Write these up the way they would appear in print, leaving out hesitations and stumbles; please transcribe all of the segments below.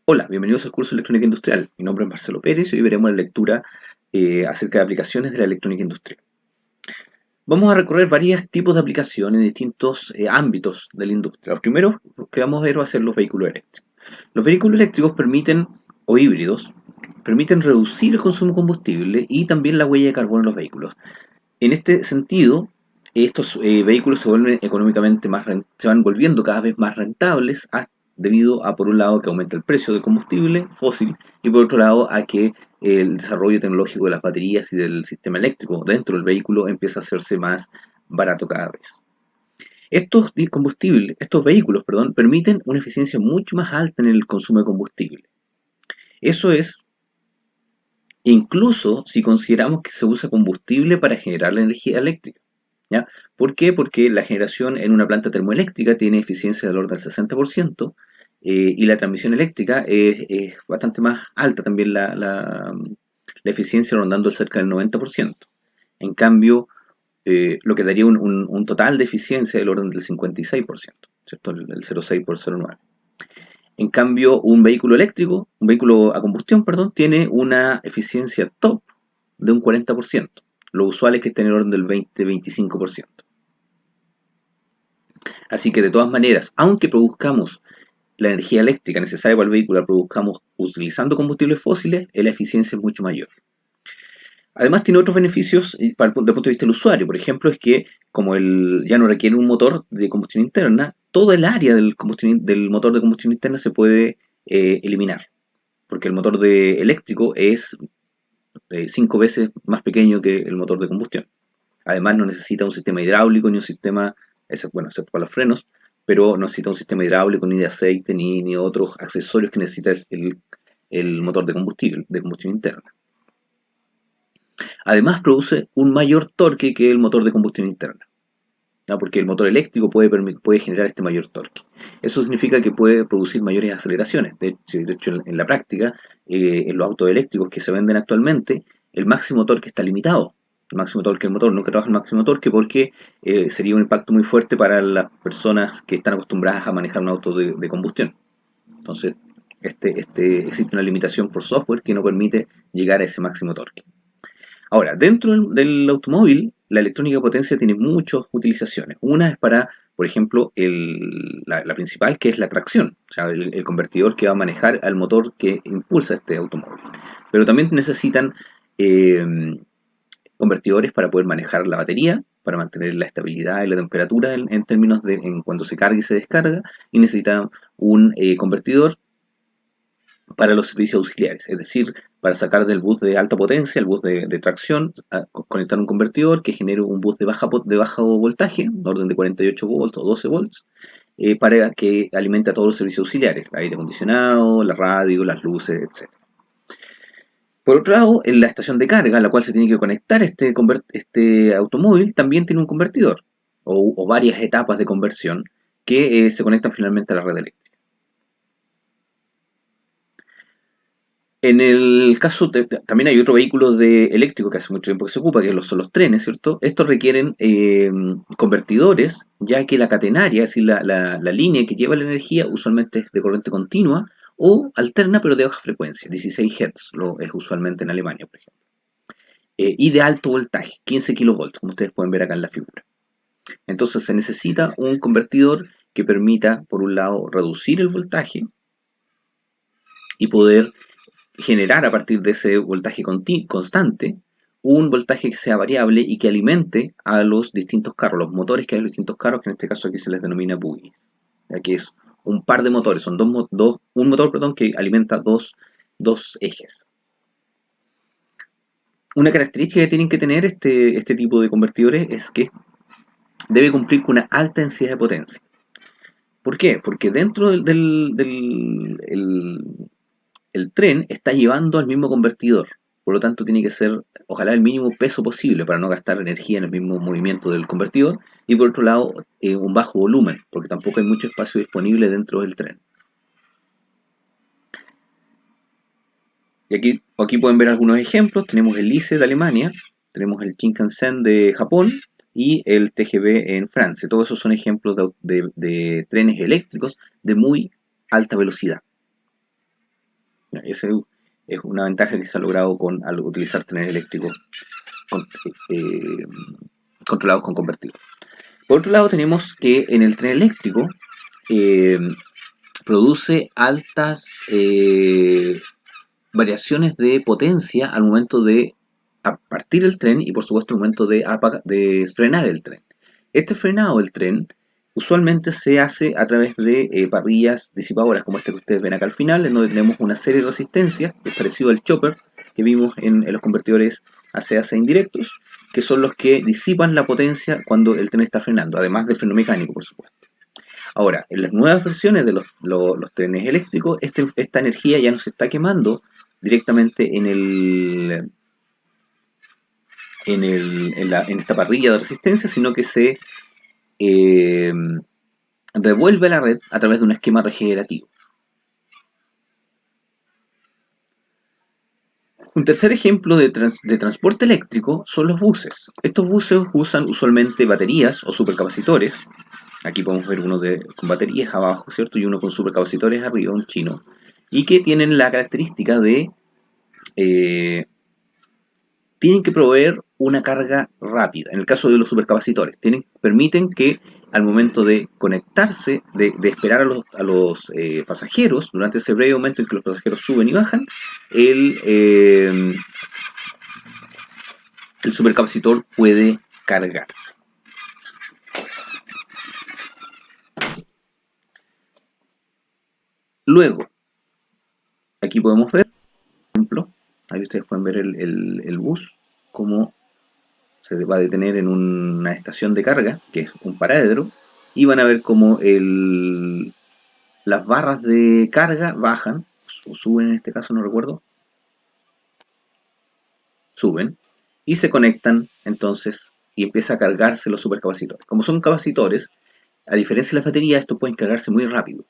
Hola, bienvenidos al curso de Electrónica Industrial. Mi nombre es Marcelo Pérez y hoy veremos la lectura acerca de aplicaciones de la electrónica industrial. Vamos a recorrer varios tipos de aplicaciones en distintos ámbitos de la industria. Lo primero que vamos a ver va a ser los vehículos eléctricos. Los vehículos eléctricos permiten, o híbridos, permiten reducir el consumo de combustible y también la huella de carbono en los vehículos. En este sentido, estos vehículos se vuelven económicamente se van volviendo cada vez más rentables debido a, por un lado, que aumenta el precio del combustible fósil y por otro lado, a que el desarrollo tecnológico de las baterías y del sistema eléctrico dentro del vehículo empieza a hacerse más barato cada vez. Estos vehículos, perdón, permiten una eficiencia mucho más alta en el consumo de combustible. Eso es incluso si consideramos que se usa combustible para generar la energía eléctrica. ¿Ya? ¿Por qué? Porque la generación en una planta termoeléctrica tiene eficiencia del orden del 60%, y la transmisión eléctrica es bastante más alta también la eficiencia rondando cerca del 90%. En cambio, lo que daría un total de eficiencia del orden del 56%, ¿cierto? El 0,6 por 0,9. En cambio, un vehículo a combustión, perdón, tiene una eficiencia top de un 40%. Lo usual es que esté en el orden del 20-25%. Así que de todas maneras, aunque produzcamos la energía eléctrica necesaria para el vehículo, la produzcamos utilizando combustibles fósiles, la eficiencia es mucho mayor. Además tiene otros beneficios desde el punto de vista del usuario. Por ejemplo, es que como ya no requiere un motor de combustión interna, todo el área del motor de combustión interna se puede eliminar. Porque el motor eléctrico es 5 veces más pequeño que el motor de combustión. Además no necesita un sistema hidráulico ni un sistema, excepto para los frenos, pero no necesita un sistema hidráulico ni de aceite ni otros accesorios que necesita el motor de combustión interna. Además produce un mayor torque que el motor de combustión interna, ¿no? Porque el motor eléctrico puede generar este mayor torque. Eso significa que puede producir mayores aceleraciones. De hecho en la práctica, en los autos eléctricos que se venden actualmente, el máximo torque está limitado. El máximo torque del motor nunca trabaja el máximo torque porque sería un impacto muy fuerte para las personas que están acostumbradas a manejar un auto de combustión. Entonces, existe una limitación por software que no permite llegar a ese máximo torque. Ahora, dentro del automóvil, la electrónica de potencia tiene muchas utilizaciones. Una es para, por ejemplo, la principal, que es la tracción, o sea, el convertidor que va a manejar al motor que impulsa este automóvil. Pero también necesitan eh, convertidores para poder manejar la batería, para mantener la estabilidad y la temperatura en términos de cuando se carga y se descarga, y necesitan un convertidor para los servicios auxiliares, es decir, para sacar del bus de alta potencia, el bus de tracción, conectar un convertidor que genere un bus de bajo voltaje, de orden de 48 volts o 12 volts, para que alimente a todos los servicios auxiliares, el aire acondicionado, la radio, las luces, etc. Por otro lado, en la estación de carga, a la cual se tiene que conectar este automóvil, también tiene un convertidor, o varias etapas de conversión que se conectan finalmente a la red eléctrica. En el caso, también hay otro vehículo eléctrico que hace mucho tiempo que se ocupa, que son los trenes, ¿cierto? Estos requieren convertidores, ya que la catenaria, es decir, la línea que lleva la energía, usualmente es de corriente continua o alterna, pero de baja frecuencia, 16 Hz, es usualmente en Alemania, por ejemplo. Y de alto voltaje, 15 kilovolts, como ustedes pueden ver acá en la figura. Entonces se necesita un convertidor que permita, por un lado, reducir el voltaje y poder generar a partir de ese voltaje constante un voltaje que sea variable y que alimente a los distintos carros, los motores que hay en los distintos carros, que en este caso aquí se les denomina buggies, ya que es un par de motores, son un motor, perdón, que alimenta dos ejes. Una característica que tienen que tener este tipo de convertidores es que debe cumplir con una alta densidad de potencia. ¿Por qué? Porque dentro el tren está llevando al mismo convertidor. Por lo tanto, tiene que ser, ojalá, el mínimo peso posible para no gastar energía en el mismo movimiento del convertidor. Y por otro lado, un bajo volumen, porque tampoco hay mucho espacio disponible dentro del tren. Y aquí pueden ver algunos ejemplos. Tenemos el ICE de Alemania, tenemos el Shinkansen de Japón y el TGV en Francia. Todos esos son ejemplos de trenes eléctricos de muy alta velocidad. Esa es una ventaja que se ha logrado al utilizar trenes eléctricos con- eh, controlados con convertidores. Por otro lado, tenemos que en el tren eléctrico eh, produce altas variaciones de potencia al momento de partir el tren y por supuesto al momento de frenar el tren. Este frenado del tren usualmente se hace a través de parrillas disipadoras como esta que ustedes ven acá al final, en donde tenemos una serie de resistencias, que es parecido al chopper que vimos en los convertidores AC-AC indirectos, que son los que disipan la potencia cuando el tren está frenando, además del freno mecánico, por supuesto. Ahora, en las nuevas versiones de los trenes eléctricos, esta energía ya no se está quemando directamente en esta parrilla de resistencia, sino que se eh, devuelve a la red a través de un esquema regenerativo. Un tercer ejemplo de transporte eléctrico son los buses. Estos buses usan usualmente baterías o supercapacitores. Aquí podemos ver uno con baterías abajo, ¿cierto? Y uno con supercapacitores arriba, un chino. Y que tienen la característica de eh, tienen que proveer una carga rápida. En el caso de los supercapacitores, permiten que al momento de conectarse, de esperar a los pasajeros, durante ese breve momento en que los pasajeros suben y bajan, el, eh, el supercapacitor puede cargarse. Luego, aquí podemos ver, por ejemplo, ahí ustedes pueden ver el bus, cómo se va a detener en una estación de carga, que es un paradero, y van a ver cómo las barras de carga bajan, o suben en este caso, no recuerdo, suben, y se conectan entonces y empieza a cargarse los supercapacitores. Como son capacitores, a diferencia de las baterías, estos pueden cargarse muy rápido.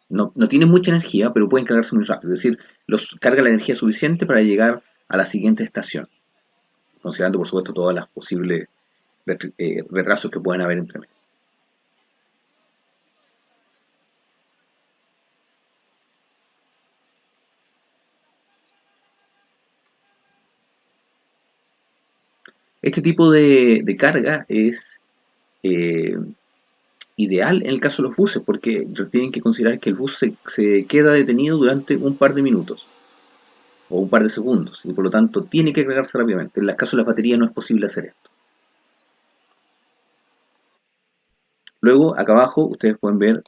No tienen mucha energía, pero pueden cargarse muy rápido. Es decir, carga la energía suficiente para llegar a la siguiente estación, considerando por supuesto todas las posibles retrasos que pueden haber entre medio. Este tipo de carga es eh, ideal en el caso de los buses, porque tienen que considerar que el bus se queda detenido durante un par de minutos o un par de segundos, y por lo tanto tiene que cargarse rápidamente. En el caso de las baterías no es posible hacer esto. Luego, acá abajo, ustedes pueden ver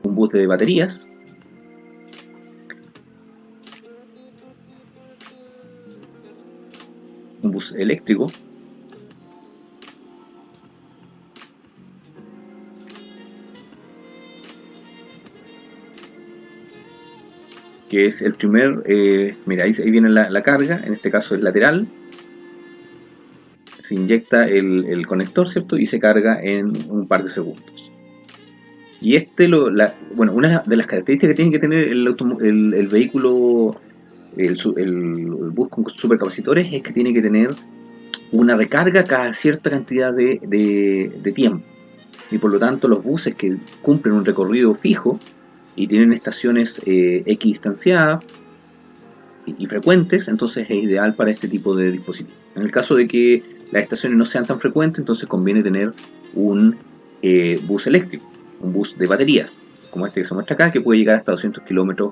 un bus de baterías, un bus eléctrico, que es el primer, mira, ahí viene la carga, en este caso es lateral, se inyecta el conector, ¿cierto? Y se carga en un par de segundos. Y bueno, una de las características que tiene que tener el vehículo, el bus con supercapacitores, es que tiene que tener una recarga cada cierta cantidad de tiempo. Y por lo tanto los buses que cumplen un recorrido fijo y tienen estaciones equidistanciadas y frecuentes, entonces es ideal para este tipo de dispositivos. En el caso de que las estaciones no sean tan frecuentes, entonces conviene tener un bus eléctrico, un bus de baterías, como este que se muestra acá, que puede llegar hasta 200 kilómetros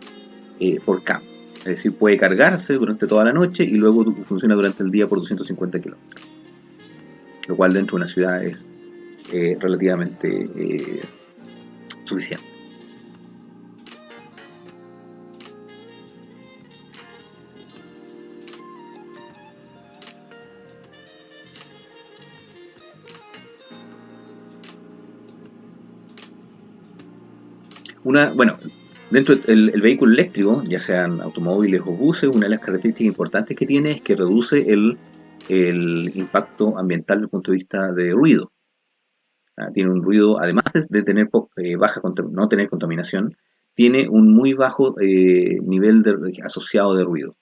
por cam. Es decir, puede cargarse durante toda la noche y luego funciona durante el día por 250 kilómetros, lo cual dentro de una ciudad es relativamente suficiente. Bueno, dentro del vehículo eléctrico, ya sean automóviles o buses, una de las características importantes que tiene es que reduce el impacto ambiental desde el punto de vista de ruido. Tiene un ruido, además de tener no tener contaminación, tiene un muy bajo nivel asociado de ruido.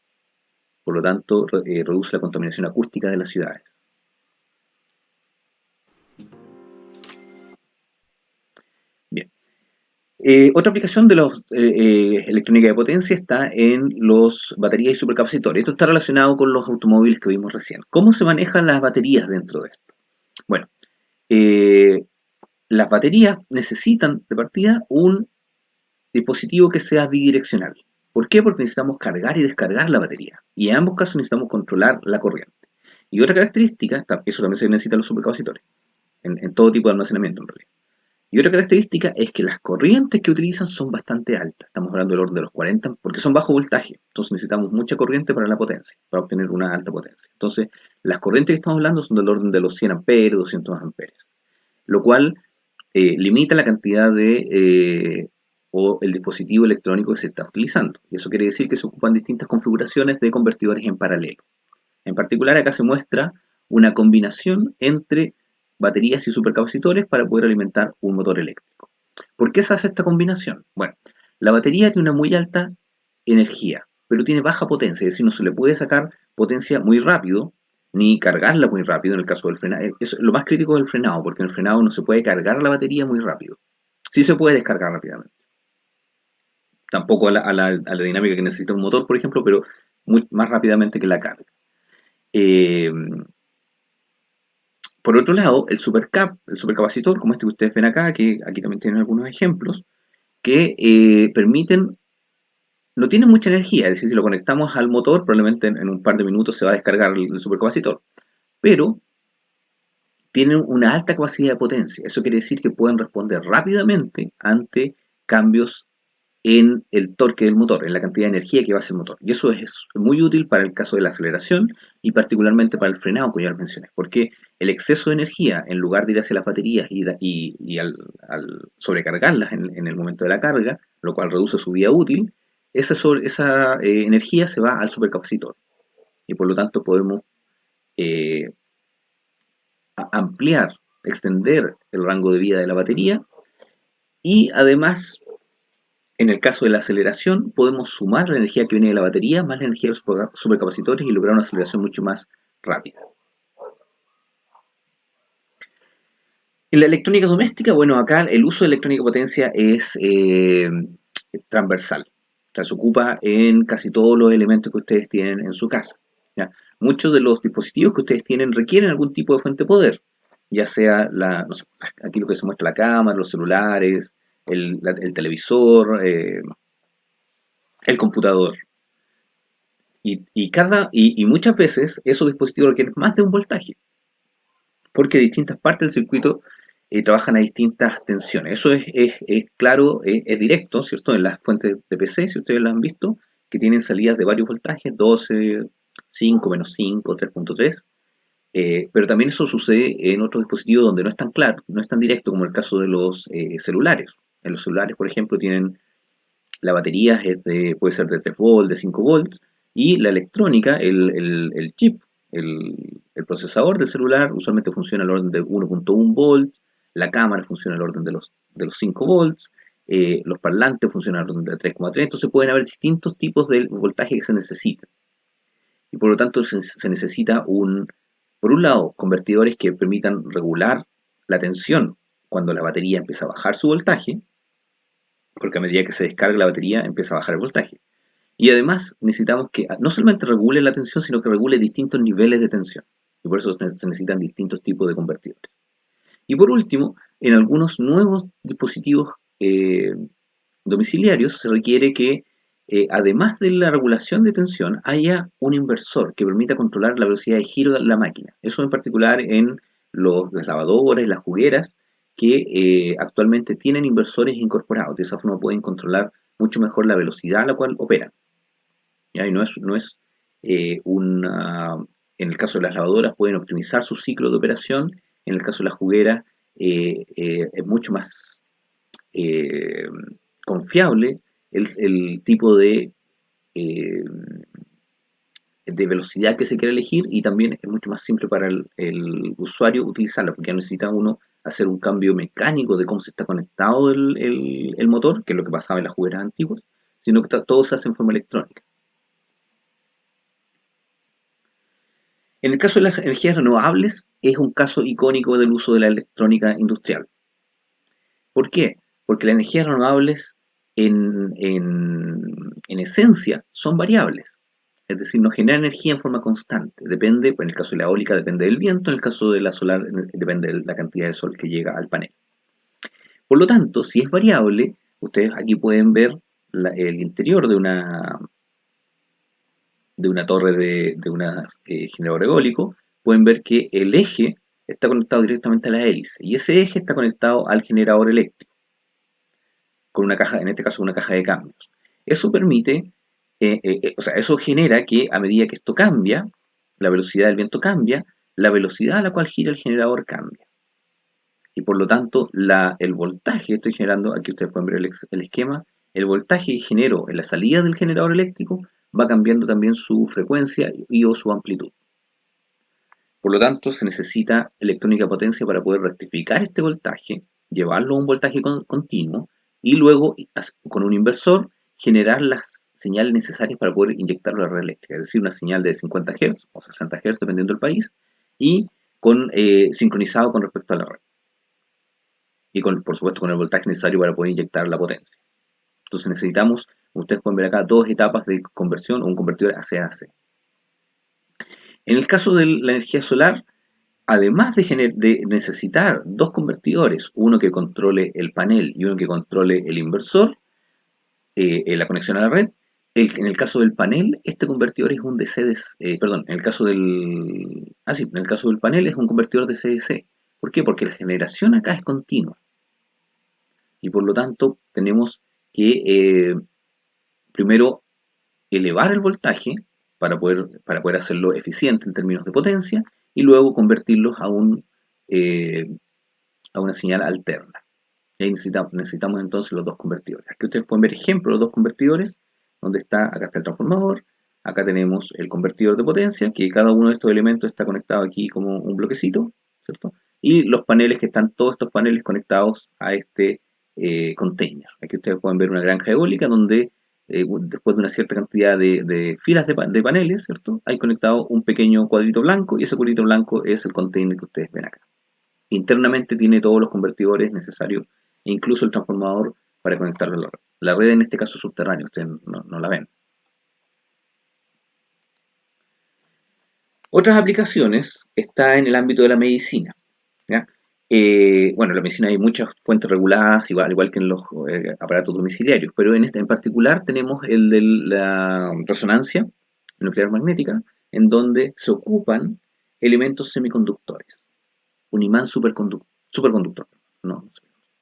Por lo tanto, reduce la contaminación acústica de las ciudades. Bien. Otra aplicación de los electrónica de potencia está en los baterías y supercapacitores. Esto está relacionado con los automóviles que vimos recién. ¿Cómo se manejan las baterías dentro de esto? Bueno, eh, las baterías necesitan de partida un dispositivo que sea bidireccional. ¿Por qué? Porque necesitamos cargar y descargar la batería. Y en ambos casos necesitamos controlar la corriente. Y otra característica, eso también se necesita en los supercapacitores, en todo tipo de almacenamiento en realidad. Y otra característica es que las corrientes que utilizan son bastante altas. Estamos hablando del orden de los 40, porque son bajo voltaje. Entonces necesitamos mucha corriente para la potencia, para obtener una alta potencia. Entonces, las corrientes que estamos hablando son del orden de los 100 amperes, 200 amperes. Lo cual limita la cantidad o el dispositivo electrónico que se está utilizando. Y eso quiere decir que se ocupan distintas configuraciones de convertidores en paralelo. En particular, acá se muestra una combinación entre baterías y supercapacitores para poder alimentar un motor eléctrico. ¿Por qué se hace esta combinación? Bueno, la batería tiene una muy alta energía, pero tiene baja potencia, es decir, no se le puede sacar potencia muy rápido, ni cargarla muy rápido en el caso del frenado. Lo más crítico es el frenado, porque en el frenado no se puede cargar la batería muy rápido. Sí se puede descargar rápidamente. Tampoco a la dinámica que necesita un motor, por ejemplo, pero más rápidamente que la carga. Eh, por otro lado, el supercapacitor, como este que ustedes ven acá, que aquí también tienen algunos ejemplos, que permiten, no tienen mucha energía, es decir, si lo conectamos al motor, probablemente en un par de minutos se va a descargar el supercapacitor, pero tienen una alta capacidad de potencia. Eso quiere decir que pueden responder rápidamente ante cambios en el torque del motor, en la cantidad de energía que va a hacer el motor. Y eso es muy útil para el caso de la aceleración y particularmente para el frenado, como ya lo mencioné, porque el exceso de energía, en lugar de ir hacia las baterías y al sobrecargarlas en el momento de la carga, lo cual reduce su vida útil, esa energía se va al supercapacitor. Y por lo tanto podemos eh, ampliar, extender el rango de vida de la batería y además en el caso de la aceleración, podemos sumar la energía que viene de la batería más la energía de los supercapacitores y lograr una aceleración mucho más rápida. En la electrónica doméstica, bueno, acá el uso de electrónica de potencia es transversal. O sea, se ocupa en casi todos los elementos que ustedes tienen en su casa. ¿Ya? Muchos de los dispositivos que ustedes tienen requieren algún tipo de fuente de poder, ya sea no sé, aquí lo que se muestra la cámara, los celulares, el televisor, el computador. Y muchas veces esos dispositivos requieren más de un voltaje, porque distintas partes del circuito trabajan a distintas tensiones. Eso es claro, es directo, ¿cierto? En las fuentes de PC, si ustedes las han visto, que tienen salidas de varios voltajes, 12, 5, menos 5, 3.3. Pero también eso sucede en otros dispositivos donde no es tan claro, no es tan directo como el caso de los celulares. En los celulares, por ejemplo, tienen la batería puede ser de 3 volts, de 5 volts, y la electrónica, el chip, el procesador del celular usualmente funciona al orden de 1.1 volts, la cámara funciona al orden de los 5 volts, los parlantes funcionan al orden de 3,3, entonces pueden haber distintos tipos de voltaje que se necesitan. Y por lo tanto se necesita por un lado, convertidores que permitan regular la tensión cuando la batería empieza a bajar su voltaje, porque a medida que se descarga la batería empieza a bajar el voltaje. Y además necesitamos que no solamente regule la tensión, sino que regule distintos niveles de tensión. Y por eso se necesitan distintos tipos de convertidores. Y por último, en algunos nuevos dispositivos domiciliarios se requiere que, además de la regulación de tensión, haya un inversor que permita controlar la velocidad de giro de la máquina. Eso en particular en las lavadoras, las jugueras, que actualmente tienen inversores incorporados. De esa forma pueden controlar mucho mejor la velocidad a la cual operan. ¿Ya? Y no es una... En el caso de las lavadoras pueden optimizar su ciclo de operación. En el caso de las jugueras es mucho más eh, confiable el tipo eh, de velocidad que se quiere elegir y también es mucho más simple para el usuario utilizarla, porque ya necesita uno hacer un cambio mecánico de cómo se está conectado el motor, que es lo que pasaba en las jugueras antiguas, sino que todo se hace en forma electrónica. En el caso de las energías renovables, es un caso icónico del uso de la electrónica industrial. ¿Por qué? Porque las energías renovables en esencia son variables. Es decir, no genera energía en forma constante. Depende, en el caso de la eólica depende del viento, en el caso de la solar depende de la cantidad de sol que llega al panel. Por lo tanto, si es variable, ustedes aquí pueden ver el interior de una torre de un generador eólico, pueden ver que el eje está conectado directamente a la hélice y ese eje está conectado al generador eléctrico con una caja, en este caso una caja de cambios. Eso permite, o sea, eso genera que a medida que esto cambia, la velocidad del viento cambia, la velocidad a la cual gira el generador cambia. Y por lo tanto, el voltaje que estoy generando, aquí ustedes pueden ver el esquema, el voltaje que genero en la salida del generador eléctrico va cambiando también su frecuencia y o su amplitud. Por lo tanto, se necesita electrónica potencia para poder rectificar este voltaje, llevarlo a un voltaje continuo y luego, con un inversor, generar las señales necesarias para poder inyectarlo a la red eléctrica, es decir, una señal de 50 Hz o 60 Hz, dependiendo del país, y sincronizado con respecto a la red. Y por supuesto con el voltaje necesario para poder inyectar la potencia. Entonces necesitamos, ustedes pueden ver acá, dos etapas de conversión o un convertidor AC-AC. En el caso de la energía solar, además de necesitar dos convertidores, uno que controle el panel y uno que controle el inversor, la conexión a la red, en el caso del panel, este convertidor es un DC, perdón, en el caso en el caso del panel es un convertidor DC-DC. ¿Por qué? Porque la generación acá es continua. Y por lo tanto, tenemos que primero elevar el voltaje para poder hacerlo eficiente en términos de potencia y luego convertirlos eh, a una señal alterna. Y ahí necesitamos entonces los dos convertidores. Aquí ustedes pueden ver ejemplos de los dos convertidores, acá está el transformador, acá tenemos el convertidor de potencia, que cada uno de estos elementos está conectado aquí como un bloquecito, ¿cierto? Y los paneles todos estos paneles conectados a este container. Aquí ustedes pueden ver una granja eólica donde después de una cierta cantidad de filas de paneles, ¿cierto? Hay conectado un pequeño cuadrito blanco y ese cuadrito blanco es el container que ustedes ven acá. Internamente tiene todos los convertidores necesarios e incluso el transformador para conectarlo a la red. La red en este caso es subterránea, ustedes no la ven. Otras aplicaciones está en el ámbito de la medicina. ¿Ya? Bueno, en la medicina hay muchas fuentes reguladas, al igual que en los aparatos domiciliarios, pero en particular tenemos el de la resonancia nuclear magnética, en donde se ocupan elementos semiconductores. Un imán superconductor, no,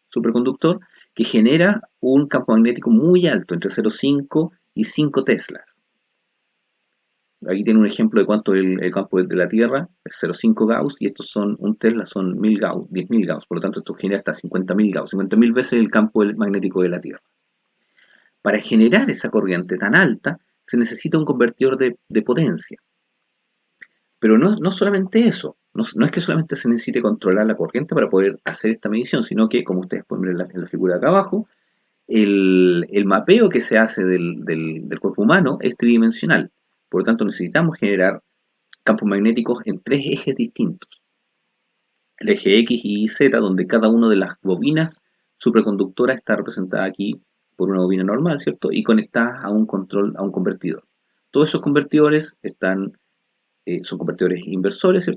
superconductor, que genera un campo magnético muy alto, entre 0,5 y 5 teslas. Aquí tiene un ejemplo de cuánto es el campo de la Tierra, es 0,5 Gauss, y estos son, un Tesla son 1000 Gauss, 10.000 Gauss, por lo tanto esto genera hasta 50.000 Gauss, 50.000 veces el campo magnético de la Tierra. Para generar esa corriente tan alta, se necesita un convertidor de potencia. Pero no solamente eso, no es que solamente se necesite controlar la corriente para poder hacer esta medición, sino que, como ustedes pueden ver en la figura de acá abajo, el mapeo que se hace del cuerpo humano es tridimensional. Por lo tanto, necesitamos generar campos magnéticos en tres ejes distintos. El eje X y Z, donde cada una de las bobinas superconductoras está representada aquí por una bobina normal, ¿cierto? Y conectadas a un convertidor. Todos esos convertidores son convertidores inversores,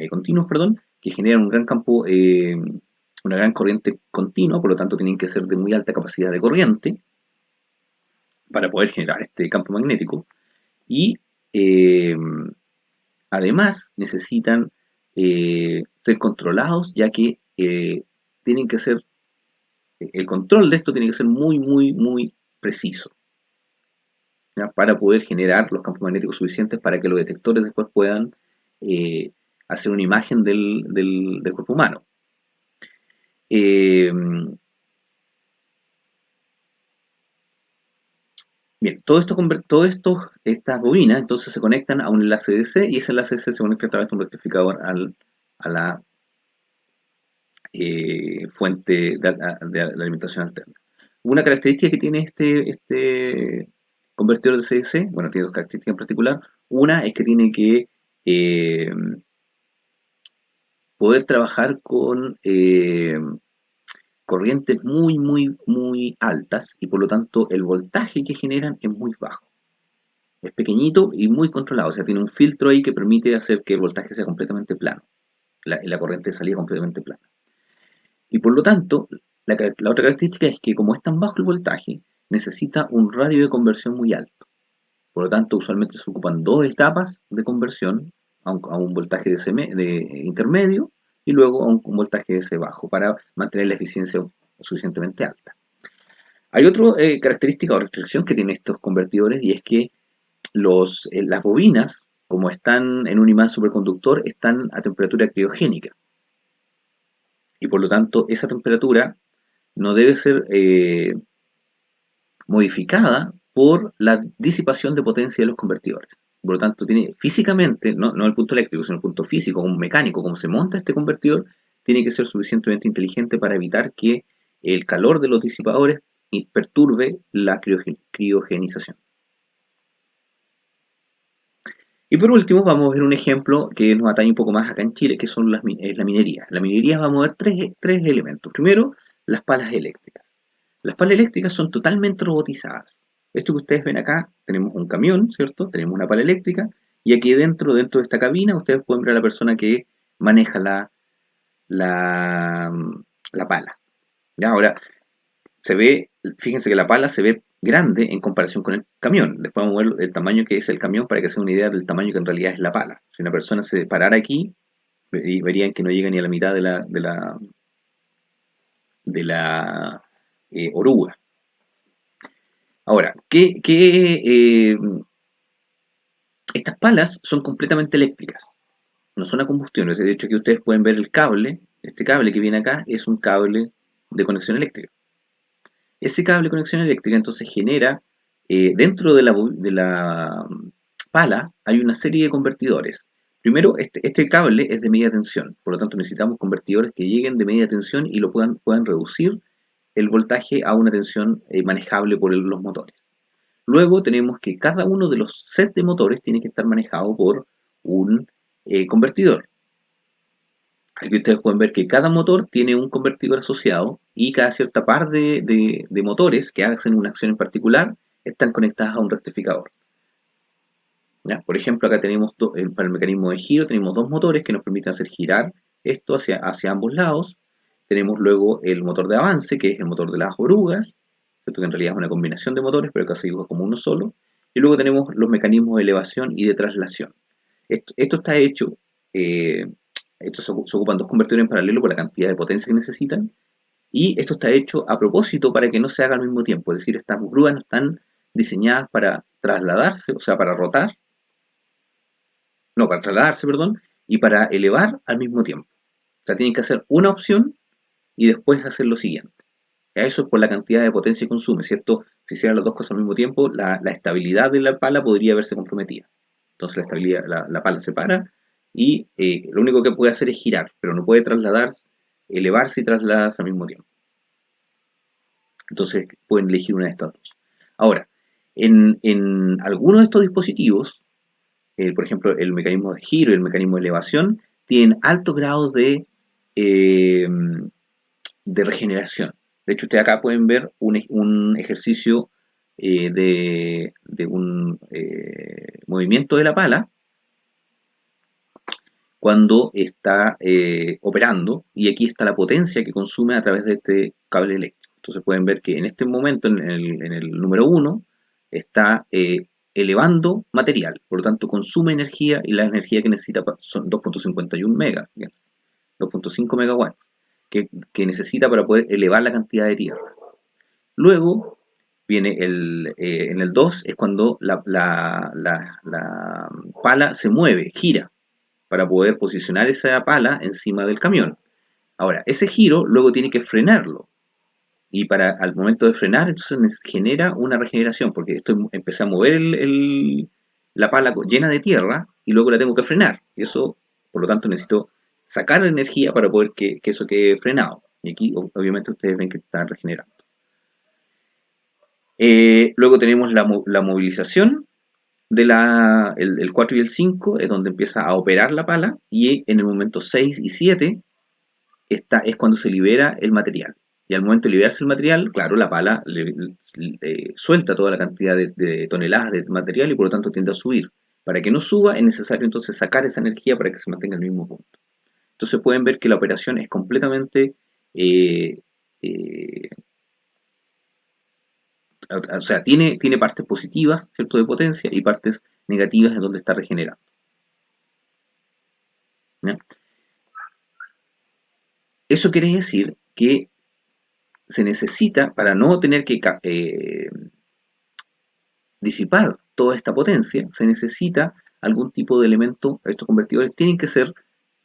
continuos, perdón, que generan un gran campo, una gran corriente continua, por lo tanto tienen que ser de muy alta capacidad de corriente para poder generar este campo magnético. Y además necesitan ser controlados, ya que tienen que ser, el control de esto tiene que ser muy, muy, muy preciso, ¿ya? Para poder generar los campos magnéticos suficientes para que los detectores después puedan eh, hacer una imagen del cuerpo humano. Eh, Bien, estas bobinas entonces se conectan a un enlace DC y ese enlace DC se conecta a través de un rectificador a la fuente de alimentación alterna. Una característica que tiene este convertidor de CDC, bueno, tiene dos características en particular. Una es que tiene que eh, poder trabajar corrientes muy, muy, muy altas y por lo tanto el voltaje que generan es muy bajo. Es pequeñito y muy controlado, o sea, tiene un filtro ahí que permite hacer que el voltaje sea completamente plano, la corriente de salida completamente plana. Y por lo tanto, la otra característica es que como es tan bajo el voltaje, necesita un radio de conversión muy alto. Por lo tanto, usualmente se ocupan dos etapas de conversión a un voltaje de intermedio y luego a un voltaje de ese bajo para mantener la eficiencia suficientemente alta. Hay otra característica o restricción que tienen estos convertidores y es que las bobinas, como están en un imán superconductor, están a temperatura criogénica y por lo tanto esa temperatura no debe ser modificada por la disipación de potencia de los convertidores. Por lo tanto, tiene físicamente, no el punto eléctrico, sino el punto físico, como mecánico, como se monta este convertidor, tiene que ser suficientemente inteligente para evitar que el calor de los disipadores perturbe la criogenización. Y por último, vamos a ver un ejemplo que nos atañe un poco más acá en Chile, que son la minería. La minería vamos a ver tres elementos. Primero, las palas eléctricas. Las palas eléctricas son totalmente robotizadas. Esto que ustedes ven acá, tenemos un camión, ¿cierto? Tenemos una pala eléctrica y aquí dentro de esta cabina, ustedes pueden ver a la persona que maneja la, la pala. ¿Ya? Ahora, fíjense que la pala se ve grande en comparación con el camión. Después vamos a ver el tamaño que es el camión para que se den una idea del tamaño que en realidad es la pala. Si una persona se parara aquí, verían que no llega ni a la mitad de la oruga. Ahora, estas palas son completamente eléctricas, no son a combustión. De hecho, aquí ustedes pueden ver el cable. Este cable que viene acá es un cable de conexión eléctrica. Ese cable de conexión eléctrica entonces genera, dentro de la pala hay una serie de convertidores. Primero, este cable es de media tensión, por lo tanto necesitamos convertidores que lleguen de media tensión y lo puedan reducir el voltaje a una tensión manejable por los motores. Luego tenemos que cada uno de los sets de motores tiene que estar manejado por un convertidor. Aquí ustedes pueden ver que cada motor tiene un convertidor asociado y cada cierta par de motores que hacen una acción en particular están conectadas a un rectificador. ¿Ya? Por ejemplo, acá tenemos para el mecanismo de giro tenemos dos motores que nos permiten hacer girar esto hacia ambos lados. Tenemos luego el motor de avance, que es el motor de las orugas, ¿cierto? Que en realidad es una combinación de motores, pero casi es como uno solo. Y luego tenemos los mecanismos de elevación y de traslación. Esto está hecho, se ocupan dos convertidores en paralelo por la cantidad de potencia que necesitan. Y esto está hecho a propósito para que no se haga al mismo tiempo. Es decir, estas grúas no están diseñadas para trasladarse, o sea, para rotar, no, para trasladarse, perdón, y para elevar al mismo tiempo. O sea, tienen que hacer una opción y después hacer lo siguiente. Eso es por la cantidad de potencia que consume, ¿cierto? Si hicieran las dos cosas al mismo tiempo, la estabilidad de la pala podría verse comprometida. Entonces la pala se para y lo único que puede hacer es girar, pero no puede trasladarse, elevarse y trasladarse al mismo tiempo. Entonces pueden elegir una de estas dos. Ahora, en algunos de estos dispositivos, por ejemplo, el mecanismo de giro y el mecanismo de elevación, tienen altos grados eh, de regeneración. De hecho, ustedes acá pueden ver un ejercicio de un movimiento de la pala cuando está operando, y aquí está la potencia que consume a través de este cable eléctrico. Entonces pueden ver que en este momento, en el número 1, está elevando material, por lo tanto consume energía y la energía que necesita son 2.51 megas, 2.5 megawatts, que necesita para poder elevar la cantidad de tierra. Luego viene en el 2 es cuando la pala se mueve, gira, para poder posicionar esa pala encima del camión. Ahora, ese giro luego tiene que frenarlo. Y al momento de frenar, entonces genera una regeneración, porque esto empecé a mover la pala llena de tierra y luego la tengo que frenar. Y eso, por lo tanto, necesito sacar la energía para poder que eso quede frenado. Y aquí, obviamente, ustedes ven que está regenerando. Luego tenemos la movilización el 4 y el 5, es donde empieza a operar la pala, y en el momento 6 y 7 es cuando se libera el material. Y al momento de liberarse el material, claro, la pala suelta toda la cantidad de toneladas de material y por lo tanto tiende a subir. Para que no suba es necesario entonces sacar esa energía para que se mantenga en el mismo punto. Entonces pueden ver que la operación es completamente, eh, eh, o sea, tiene partes positivas, ¿cierto?, de potencia y partes negativas en donde está regenerando. ¿Ya? Eso quiere decir que se necesita, para no tener que disipar toda esta potencia, se necesita algún tipo de elemento. Estos convertidores tienen que ser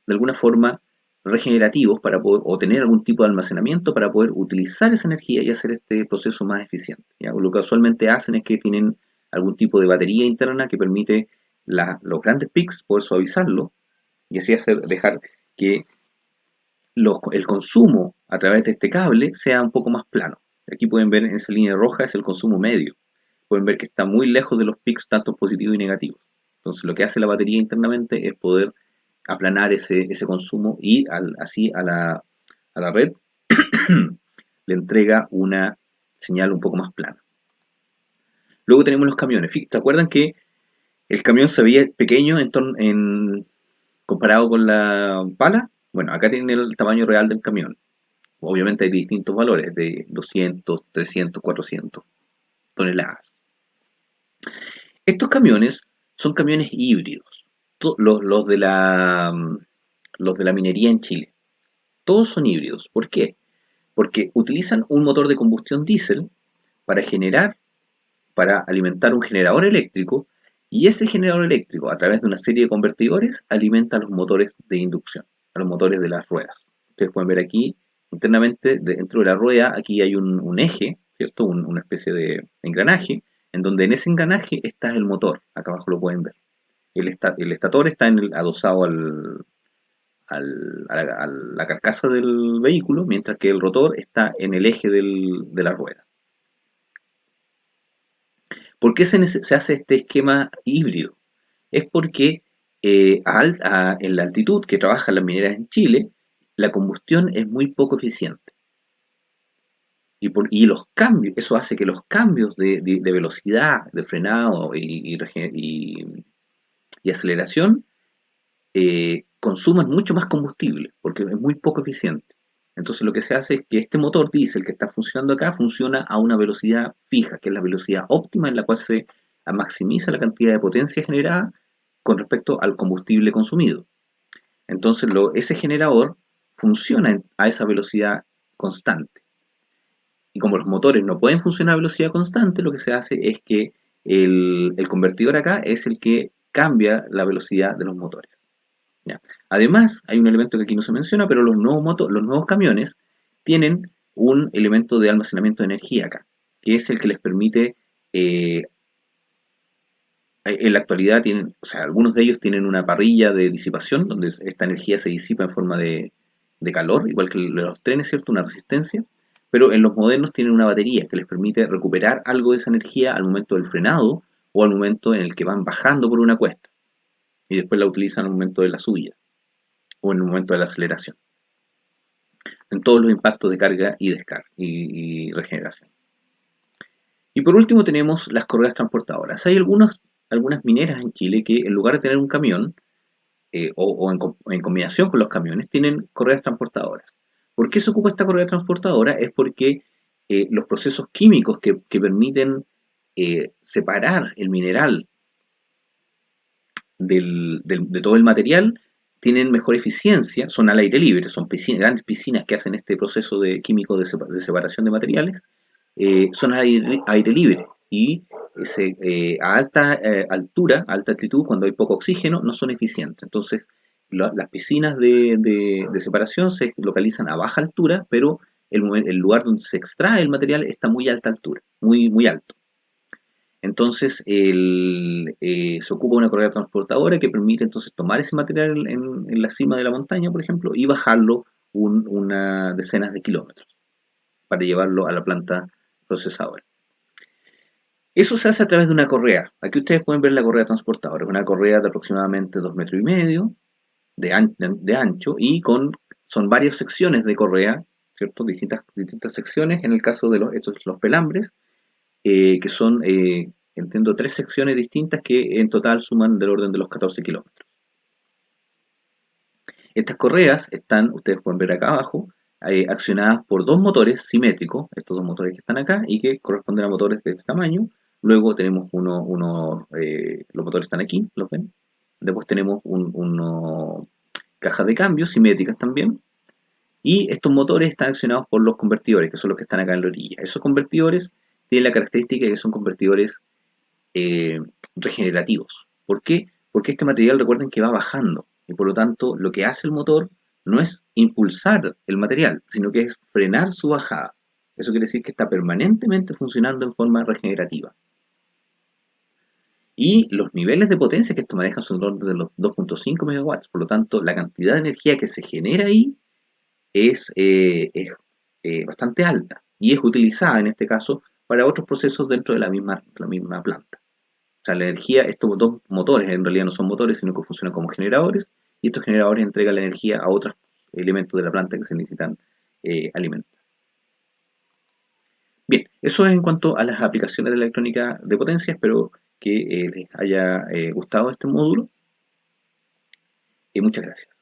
de alguna forma regenerativos para poder, o tener algún tipo de almacenamiento para poder utilizar esa energía y hacer este proceso más eficiente. ¿Ya? Lo que usualmente hacen es que tienen algún tipo de batería interna que permite los grandes peaks poder suavizarlo y así dejar que el consumo a través de este cable sea un poco más plano. Aquí pueden ver en esa línea roja es el consumo medio. Pueden ver que está muy lejos de los peaks tanto positivos y negativos. Entonces lo que hace la batería internamente es poder aplanar ese consumo y así a la red le entrega una señal un poco más plana. Luego tenemos los camiones. ¿Se acuerdan que el camión se veía pequeño comparado con la pala? Bueno, acá tiene el tamaño real del camión. Obviamente hay distintos valores, de 200, 300, 400 toneladas. Estos camiones son camiones híbridos, los de la minería en Chile. Todos son híbridos. ¿Por qué? Porque utilizan un motor de combustión diésel para para alimentar un generador eléctrico, y ese generador eléctrico, a través de una serie de convertidores, alimenta a los motores de inducción, a los motores de las ruedas. Ustedes pueden ver aquí, internamente, dentro de la rueda, aquí hay un eje, ¿cierto? Una especie de engranaje, en donde en ese engranaje está el motor. Acá abajo lo pueden ver. El estator está adosado a la carcasa del vehículo, mientras que el rotor está en el eje de la rueda. ¿Por qué se hace este esquema híbrido? Es porque en la altitud que trabajan las mineras en Chile, la combustión es muy poco eficiente. Y los cambios, eso hace que los cambios de velocidad, de frenado y aceleración consuman mucho más combustible, porque es muy poco eficiente. Entonces lo que se hace es que este motor diésel que está funcionando acá funciona a una velocidad fija, que es la velocidad óptima en la cual se maximiza la cantidad de potencia generada con respecto al combustible consumido. Entonces ese generador funciona a esa velocidad constante. Y como los motores no pueden funcionar a velocidad constante, lo que se hace es que el convertidor acá es el que cambia la velocidad de los motores. ¿Ya? Además, hay un elemento que aquí no se menciona, pero los nuevos camiones tienen un elemento de almacenamiento de energía acá, que es el que les permite, en la actualidad o sea, algunos de ellos tienen una parrilla de disipación, donde esta energía se disipa en forma de calor, igual que los trenes, ¿cierto? Una resistencia, pero en los modernos tienen una batería que les permite recuperar algo de esa energía al momento del frenado o al momento en el que van bajando por una cuesta, y después la utilizan al momento de la subida o en el momento de la aceleración, en todos los impactos de carga y descarga y regeneración. Y por último tenemos las correas transportadoras. Hay algunas mineras en Chile que en lugar de tener un camión, en combinación con los camiones, tienen correas transportadoras. ¿Por qué se ocupa esta correa transportadora? Es porque los procesos químicos que permiten separar el mineral de todo el material tienen mejor eficiencia, son al aire libre, son grandes piscinas que hacen este proceso químico de separación de materiales, son al aire libre y a alta altura, a alta altitud, cuando hay poco oxígeno, no son eficientes. Entonces, las piscinas de separación se localizan a baja altura, pero el lugar donde se extrae el material está a muy alta altura, muy, muy alto. Entonces se ocupa una correa transportadora que permite entonces tomar ese material en la cima de la montaña, por ejemplo, y bajarlo unas decenas de kilómetros para llevarlo a la planta procesadora. Eso se hace a través de una correa. Aquí ustedes pueden ver la correa transportadora. Es una correa de aproximadamente 2,5 metros de ancho y son varias secciones de correa, ¿cierto? Distintas secciones, en el caso de los pelambres, que son, entiendo, 3 secciones distintas que en total suman del orden de los 14 kilómetros. Estas correas están, ustedes pueden ver acá abajo, accionadas por 2 motores simétricos, estos 2 motores que están acá, y que corresponden a motores de este tamaño. Luego tenemos los motores están aquí, ¿los ven? Después tenemos cajas de cambio simétricas también. Y estos motores están accionados por los convertidores, que son los que están acá en la orilla. Esos convertidores tienen la característica de que son convertidores eh, regenerativos. ¿Por qué? Porque este material, recuerden que va bajando, y por lo tanto lo que hace el motor no es impulsar el material, sino que es frenar su bajada. Eso quiere decir que está permanentemente funcionando en forma regenerativa. Y los niveles de potencia que esto maneja son de los 2.5 megawatts, por lo tanto la cantidad de energía que se genera ahí es bastante alta y es utilizada en este caso para otros procesos dentro de la misma planta. O sea, la energía, estos 2 motores en realidad no son motores, sino que funcionan como generadores, y estos generadores entregan la energía a otros elementos de la planta que se necesitan alimentar. Bien, eso es en cuanto a las aplicaciones de la electrónica de potencia. Espero que les haya gustado este módulo, y muchas gracias.